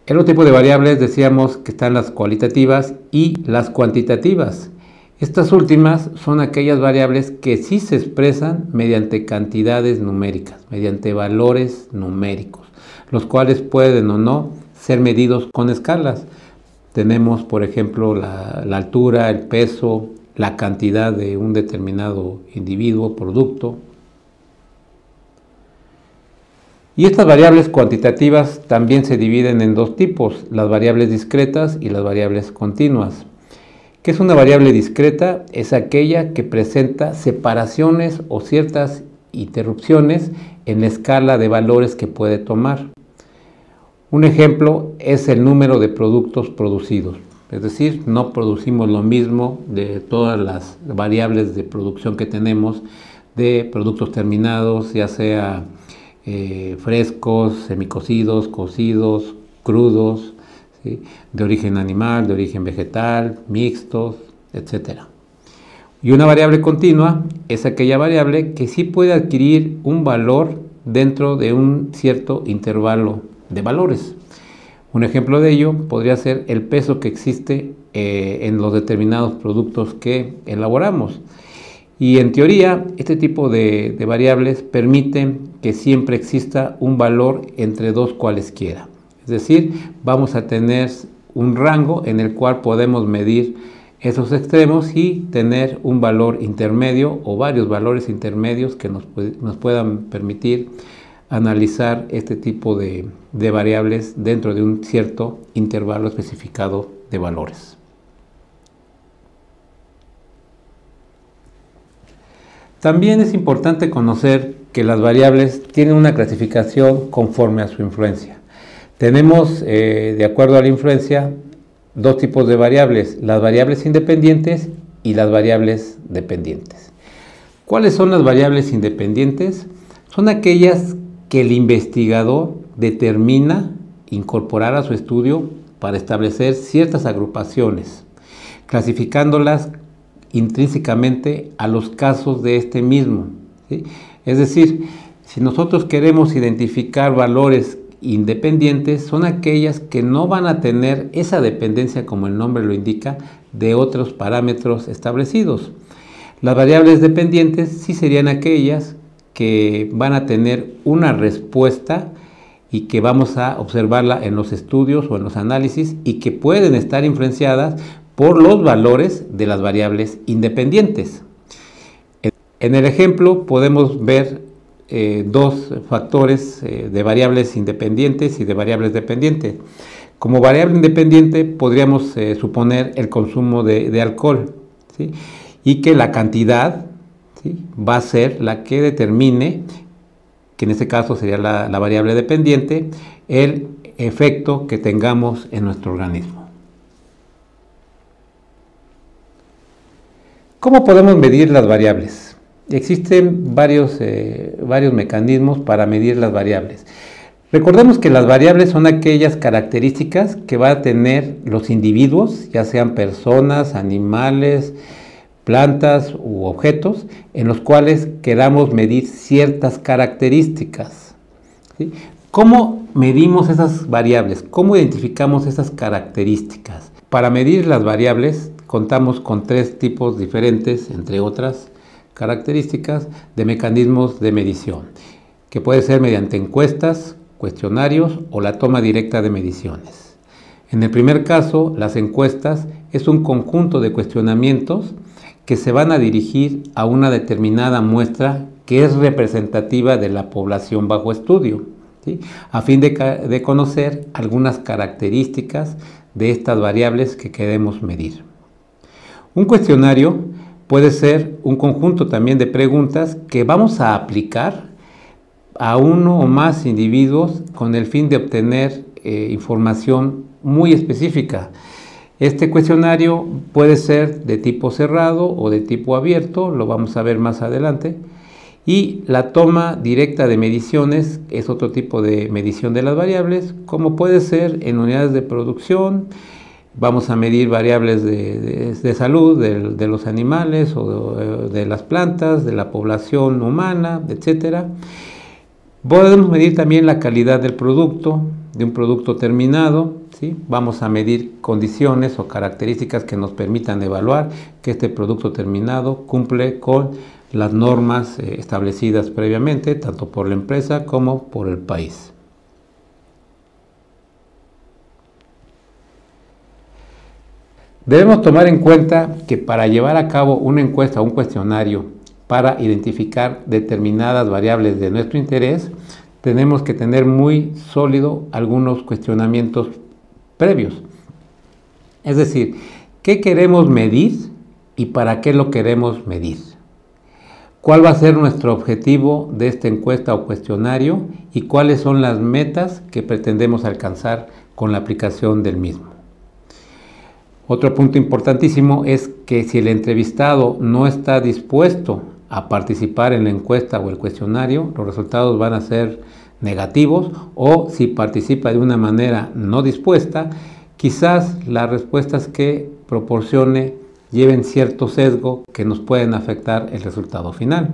El otro tipo de variables decíamos que están las cualitativas y las cuantitativas. Estas últimas son aquellas variables que sí se expresan mediante cantidades numéricas, mediante valores numéricos, los cuales pueden o no ser medidos con escalas. Tenemos, por ejemplo, la altura, el peso, la cantidad de un determinado individuo, producto. Y estas variables cuantitativas también se dividen en dos tipos, las variables discretas y las variables continuas. ¿Qué es una variable discreta? Es aquella que presenta separaciones o ciertas interrupciones en la escala de valores que puede tomar. Un ejemplo es el número de productos producidos, es decir, no producimos lo mismo de todas las variables de producción que tenemos de productos terminados, ya sea frescos, semicocidos, cocidos, crudos, ¿sí? De origen animal, de origen vegetal, mixtos, etc. Y una variable continua es aquella variable que sí puede adquirir un valor dentro de un cierto intervalo de valores. Un ejemplo de ello podría ser el peso que existe en los determinados productos que elaboramos. Y en teoría, este tipo de variables permiten que siempre exista un valor entre dos cualesquiera. Es decir, vamos a tener un rango en el cual podemos medir esos extremos y tener un valor intermedio o varios valores intermedios que nos puedan permitir analizar este tipo de variables dentro de un cierto intervalo especificado de valores. También es importante conocer que las variables tienen una clasificación conforme a su influencia. Tenemos, de acuerdo a la influencia, dos tipos de variables, las variables independientes y las variables dependientes. ¿Cuáles son las variables independientes? Son aquellas que el investigador determina incorporar a su estudio para establecer ciertas agrupaciones, clasificándolas intrínsecamente a los casos de este mismo, ¿sí? Es decir, si nosotros queremos identificar valores independientes, son aquellas que no van a tener esa dependencia, como el nombre lo indica, de otros parámetros establecidos. Las variables dependientes sí serían aquellas que van a tener una respuesta y que vamos a observarla en los estudios o en los análisis y que pueden estar influenciadas por los valores de las variables independientes. En el ejemplo podemos ver dos factores de variables independientes y de variables dependientes. Como variable independiente podríamos suponer el consumo de alcohol, ¿sí? Y que la cantidad, ¿sí?, va a ser la que determine, que en este caso sería la variable dependiente, el efecto que tengamos en nuestro organismo. ¿Cómo podemos medir las variables? Existen varios mecanismos para medir las variables. Recordemos que las variables son aquellas características que van a tener los individuos, ya sean personas, animales, plantas u objetos, en los cuales queramos medir ciertas características, ¿sí? ¿Cómo medimos esas variables? ¿Cómo identificamos esas características? Para medir las variables contamos con tres tipos diferentes, entre otras características, de mecanismos de medición, que puede ser mediante encuestas, cuestionarios o la toma directa de mediciones. En el primer caso, las encuestas es un conjunto de cuestionamientos que se van a dirigir a una determinada muestra que es representativa de la población bajo estudio, ¿sí?, a fin de conocer algunas características de estas variables que queremos medir. Un cuestionario puede ser un conjunto también de preguntas que vamos a aplicar a uno o más individuos con el fin de obtener información muy específica. Este cuestionario puede ser de tipo cerrado o de tipo abierto, lo vamos a ver más adelante. Y la toma directa de mediciones es otro tipo de medición de las variables, como puede ser en unidades de producción. Vamos a medir variables de salud de los animales o de las plantas, de la población humana, etc. Podemos medir también la calidad del producto, de un producto terminado, ¿sí? Vamos a medir condiciones o características que nos permitan evaluar que este producto terminado cumple con las normas establecidas previamente, tanto por la empresa como por el país. Debemos tomar en cuenta que para llevar a cabo una encuesta o un cuestionario para identificar determinadas variables de nuestro interés, tenemos que tener muy sólido algunos cuestionamientos previos. Es decir, ¿qué queremos medir y para qué lo queremos medir? ¿Cuál va a ser nuestro objetivo de esta encuesta o cuestionario y cuáles son las metas que pretendemos alcanzar con la aplicación del mismo? Otro punto importantísimo es que si el entrevistado no está dispuesto a participar en la encuesta o el cuestionario, los resultados van a ser negativos, o si participa de una manera no dispuesta, quizás las respuestas que proporcione lleven cierto sesgo que nos pueden afectar el resultado final.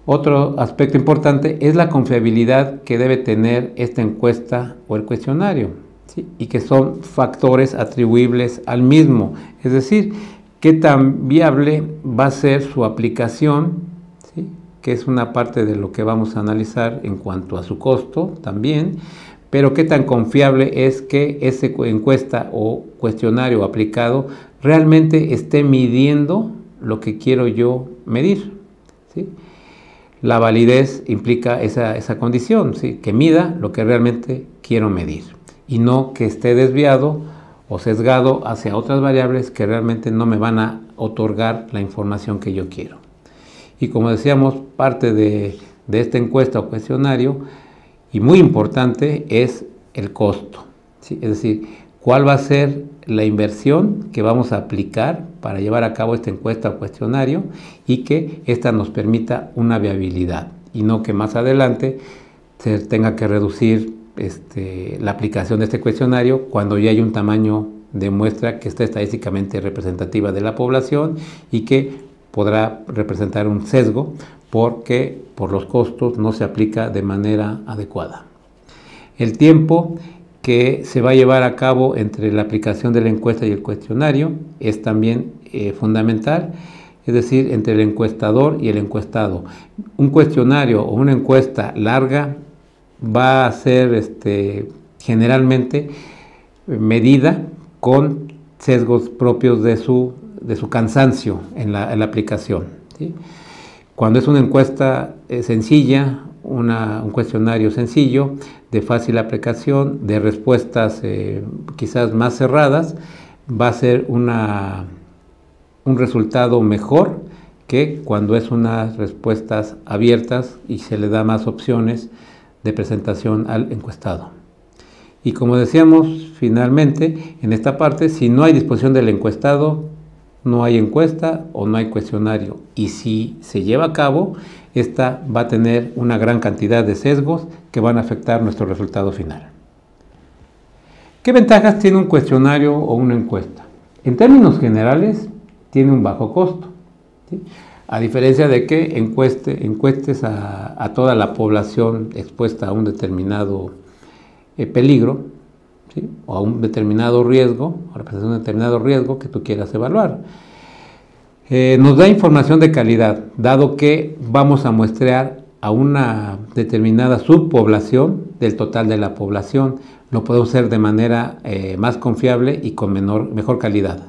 Otro aspecto importante es la confiabilidad que debe tener esta encuesta o el cuestionario, ¿sí? Y que son factores atribuibles al mismo, es decir, qué tan viable va a ser su aplicación, ¿sí? Que es una parte de lo que vamos a analizar en cuanto a su costo también, pero qué tan confiable es que esa encuesta o cuestionario aplicado realmente esté midiendo lo que quiero yo medir, ¿sí? La validez implica esa condición, ¿sí? Que mida lo que realmente quiero medir y no que esté desviado o sesgado hacia otras variables que realmente no me van a otorgar la información que yo quiero. Y como decíamos, parte de esta encuesta o cuestionario, y muy importante, es el costo, ¿sí? Es decir, cuál va a ser la inversión que vamos a aplicar para llevar a cabo esta encuesta o cuestionario y que ésta nos permita una viabilidad y no que más adelante se tenga que reducir la aplicación de este cuestionario cuando ya hay un tamaño de muestra que está estadísticamente representativa de la población y que podrá representar un sesgo porque por los costos no se aplica de manera adecuada. El tiempo que se va a llevar a cabo entre la aplicación de la encuesta y el cuestionario es también fundamental, es decir, entre el encuestador y el encuestado. Un cuestionario o una encuesta larga va a ser generalmente medida con sesgos propios de su cansancio en la aplicación, ¿sí? Cuando es una encuesta sencilla, un cuestionario sencillo, de fácil aplicación, de respuestas quizás más cerradas, va a ser un resultado mejor que cuando es unas respuestas abiertas y se le da más opciones de presentación al encuestado. Y como decíamos finalmente en esta parte, si no hay disposición del encuestado, no hay encuesta o no hay cuestionario. Y si se lleva a cabo, esta va a tener una gran cantidad de sesgos que van a afectar nuestro resultado final. ¿Qué ventajas tiene un cuestionario o una encuesta? En términos generales, tiene un bajo costo, ¿sí? A diferencia de que encuestes a toda la población expuesta a un determinado peligro, ¿sí? O a un determinado riesgo, o representación de un determinado riesgo que tú quieras evaluar. Nos da información de calidad, dado que vamos a muestrear a una determinada subpoblación del total de la población. Lo podemos hacer de manera más confiable y con mejor calidad.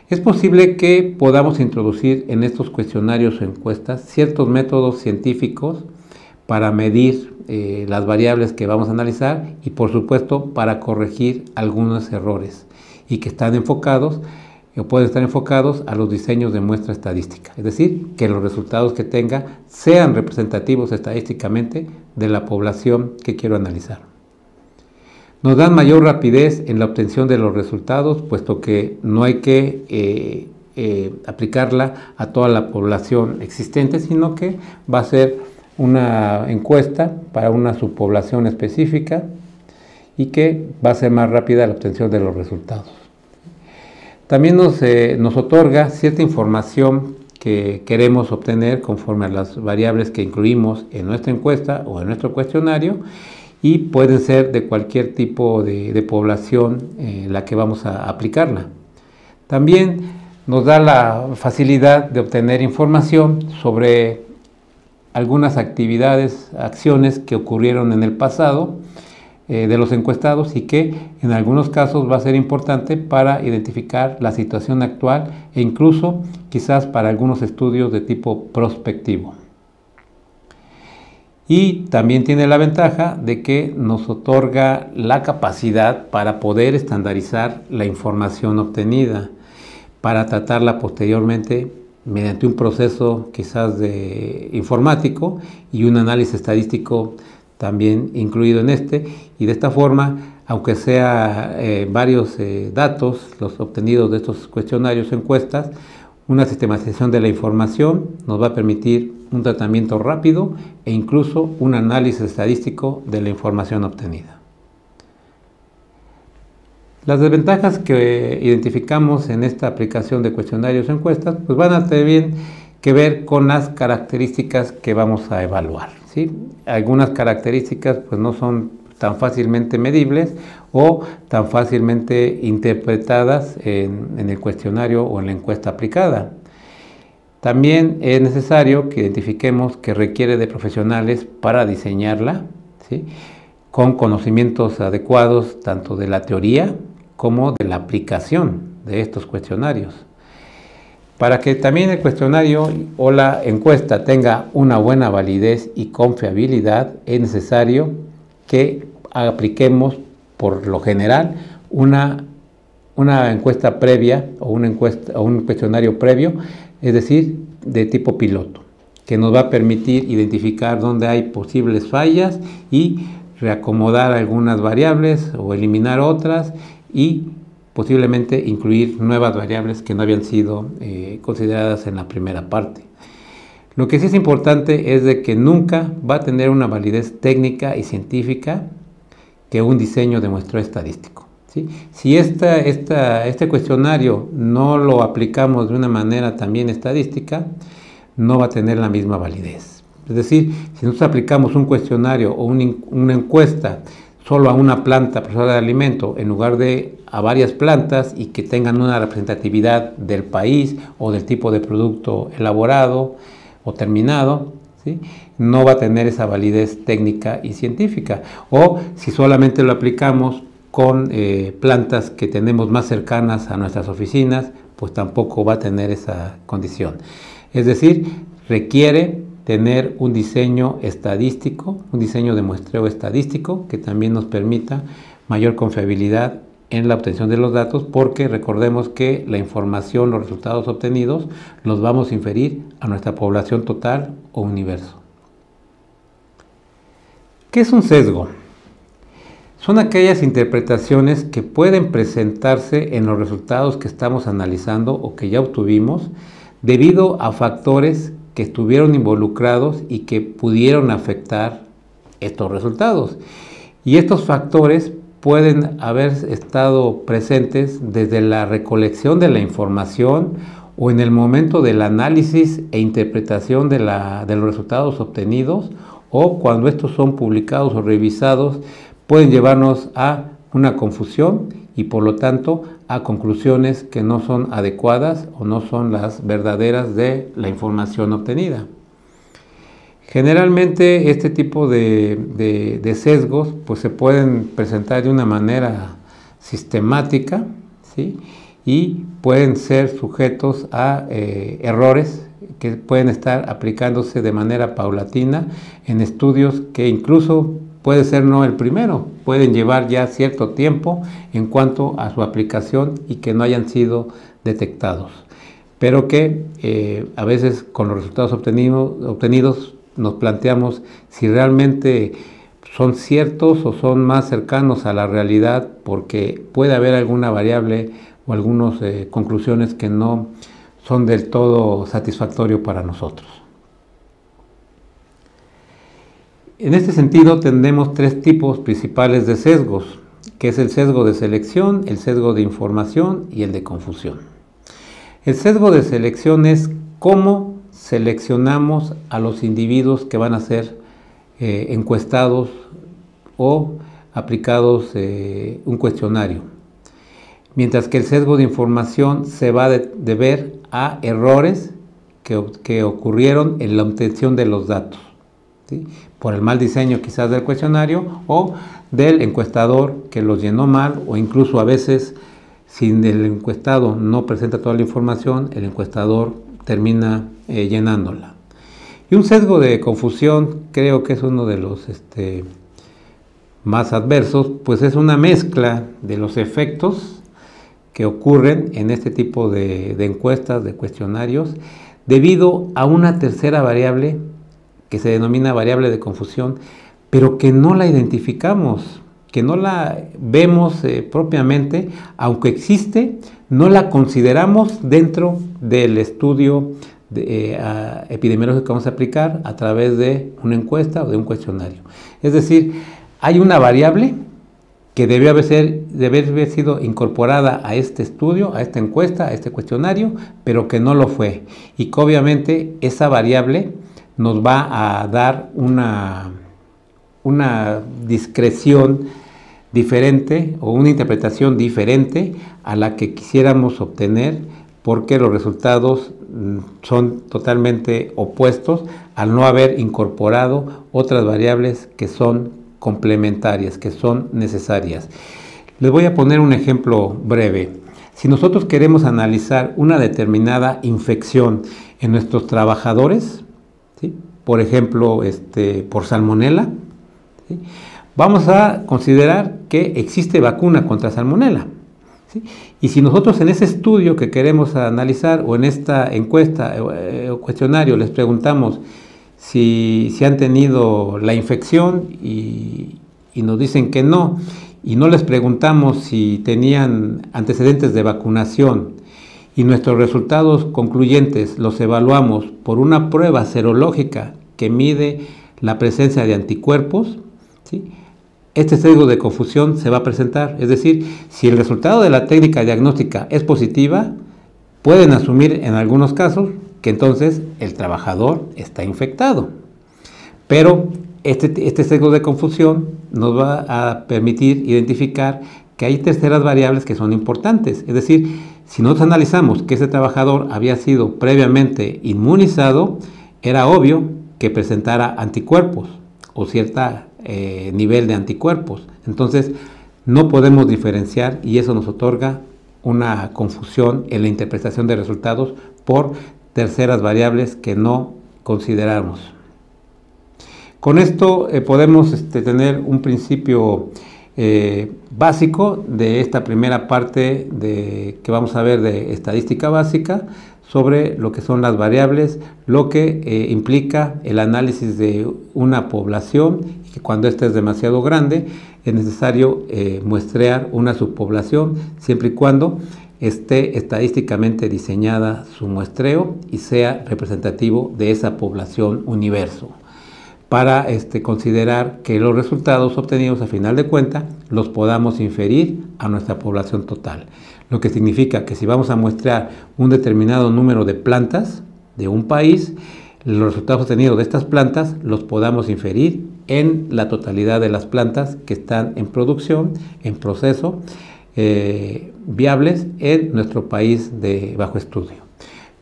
Es posible que podamos introducir en estos cuestionarios o encuestas ciertos métodos científicos para medir las variables que vamos a analizar y, por supuesto, para corregir algunos errores y que están enfocados o pueden estar enfocados a los diseños de muestra estadística, es decir, que los resultados que tenga sean representativos estadísticamente de la población que quiero analizar. Nos dan mayor rapidez en la obtención de los resultados, puesto que no hay que aplicarla a toda la población existente, sino que va a ser una encuesta para una subpoblación específica y que va a ser más rápida la obtención de los resultados. También nos otorga cierta información que queremos obtener conforme a las variables que incluimos en nuestra encuesta o en nuestro cuestionario y pueden ser de cualquier tipo de población la que vamos a aplicarla. También nos da la facilidad de obtener información sobre algunas actividades, acciones que ocurrieron en el pasado de los encuestados y que en algunos casos va a ser importante para identificar la situación actual e incluso quizás para algunos estudios de tipo prospectivo. Y también tiene la ventaja de que nos otorga la capacidad para poder estandarizar la información obtenida, para tratarla posteriormente mediante un proceso quizás informático y un análisis estadístico también incluido en este, y de esta forma, aunque sea varios datos los obtenidos de estos cuestionarios o encuestas, una sistematización de la información nos va a permitir un tratamiento rápido e incluso un análisis estadístico de la información obtenida. Las desventajas que identificamos en esta aplicación de cuestionarios o encuestas pues van a tener que ver con las características que vamos a evaluar, ¿sí? Algunas características pues no son tan fácilmente medibles o tan fácilmente interpretadas en el cuestionario o en la encuesta aplicada. También es necesario que identifiquemos que requiere de profesionales para diseñarla, ¿sí? Con conocimientos adecuados tanto de la teoría como de la aplicación de estos cuestionarios. Para que también el cuestionario o la encuesta tenga una buena validez y confiabilidad, es necesario que apliquemos por lo general una encuesta previa o un cuestionario previo, es decir, de tipo piloto, que nos va a permitir identificar dónde hay posibles fallas y reacomodar algunas variables o eliminar otras y posiblemente incluir nuevas variables que no habían sido consideradas en la primera parte. Lo que sí es importante es de que nunca va a tener una validez técnica y científica que un diseño de muestreo estadístico, ¿sí? Si este cuestionario no lo aplicamos de una manera también estadística, no va a tener la misma validez. Es decir, si nosotros aplicamos un cuestionario o una encuesta solo a una planta procesora de alimento en lugar de a varias plantas y que tengan una representatividad del país o del tipo de producto elaborado o terminado, ¿sí? No va a tener esa validez técnica y científica. O si solamente lo aplicamos con plantas que tenemos más cercanas a nuestras oficinas, pues tampoco va a tener esa condición. Es decir, requiere tener un diseño estadístico, un diseño de muestreo estadístico que también nos permita mayor confiabilidad en la obtención de los datos, porque recordemos que la información, los resultados obtenidos, los vamos a inferir a nuestra población total o universo. ¿Qué es un sesgo? Son aquellas interpretaciones que pueden presentarse en los resultados que estamos analizando o que ya obtuvimos debido a factores que estuvieron involucrados y que pudieron afectar estos resultados. Y estos factores pueden haber estado presentes desde la recolección de la información o en el momento del análisis e interpretación de los resultados obtenidos, o cuando estos son publicados o revisados, pueden llevarnos a una confusión y por lo tanto a conclusiones que no son adecuadas o no son las verdaderas de la información obtenida. Generalmente este tipo de sesgos pues se pueden presentar de una manera sistemática, ¿sí? Y pueden ser sujetos a errores que pueden estar aplicándose de manera paulatina en estudios que incluso puede ser no el primero, pueden llevar ya cierto tiempo en cuanto a su aplicación y que no hayan sido detectados, pero que a veces con los resultados obtenidos nos planteamos si realmente son ciertos o son más cercanos a la realidad, porque puede haber alguna variable o algunas conclusiones que no son del todo satisfactorios para nosotros. En este sentido tenemos tres tipos principales de sesgos, que es el sesgo de selección, el sesgo de información y el de confusión. El sesgo de selección es cómo seleccionamos a los individuos que van a ser encuestados o aplicados un cuestionario. Mientras que el sesgo de información se va a deber a errores que ocurrieron en la obtención de los datos, ¿sí? Por el mal diseño quizás del cuestionario o del encuestador que los llenó mal, o incluso a veces, si el encuestado no presenta toda la información, el encuestador termina llenándola. Y un sesgo de confusión creo que es uno de los más adversos, pues es una mezcla de los efectos que ocurren en este tipo de encuestas, de cuestionarios, debido a una tercera variable que se denomina variable de confusión, pero que no la identificamos, que no la vemos propiamente, aunque existe, no la consideramos dentro del estudio epidemiológico que vamos a aplicar a través de una encuesta o de un cuestionario. Es decir, hay una variable que debe haber sido incorporada a este estudio, a esta encuesta, a este cuestionario, pero que no lo fue. Y que obviamente esa variable nos va a dar una discreción diferente o una interpretación diferente a la que quisiéramos obtener, porque los resultados son totalmente opuestos al no haber incorporado otras variables que son complementarias, que son necesarias. Les voy a poner un ejemplo breve. Si nosotros queremos analizar una determinada infección en nuestros trabajadores, ¿sí? Por ejemplo, por salmonela, ¿sí? Vamos a considerar que existe vacuna contra salmonela, ¿sí? Y si nosotros en ese estudio que queremos analizar o en esta encuesta o cuestionario les preguntamos si han tenido la infección y nos dicen que no, y no les preguntamos si tenían antecedentes de vacunación, y nuestros resultados concluyentes los evaluamos por una prueba serológica que mide la presencia de anticuerpos, ¿sí? Este sesgo de confusión se va a presentar. Es decir, si el resultado de la técnica diagnóstica es positiva, pueden asumir en algunos casos que entonces el trabajador está infectado. Pero este sesgo de confusión nos va a permitir identificar que hay terceras variables que son importantes. Es decir, si nosotros analizamos que ese trabajador había sido previamente inmunizado, era obvio que presentara anticuerpos o cierto nivel de anticuerpos. Entonces, no podemos diferenciar y eso nos otorga una confusión en la interpretación de resultados por terceras variables que no consideramos. Con esto podemos tener un principio básico de esta primera parte que vamos a ver de estadística básica sobre lo que son las variables, lo que implica el análisis de una población, y que cuando ésta es demasiado grande es necesario muestrear una subpoblación, siempre y cuando esté estadísticamente diseñada su muestreo y sea representativo de esa población universo, para considerar que los resultados obtenidos a final de cuentas los podamos inferir a nuestra población total. Lo que significa que si vamos a muestrear un determinado número de plantas de un país, los resultados obtenidos de estas plantas los podamos inferir en la totalidad de las plantas que están en producción, en proceso, viables en nuestro país de bajo estudio.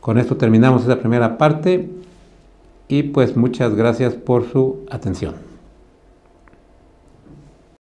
Con esto terminamos esta primera parte y pues muchas gracias por su atención.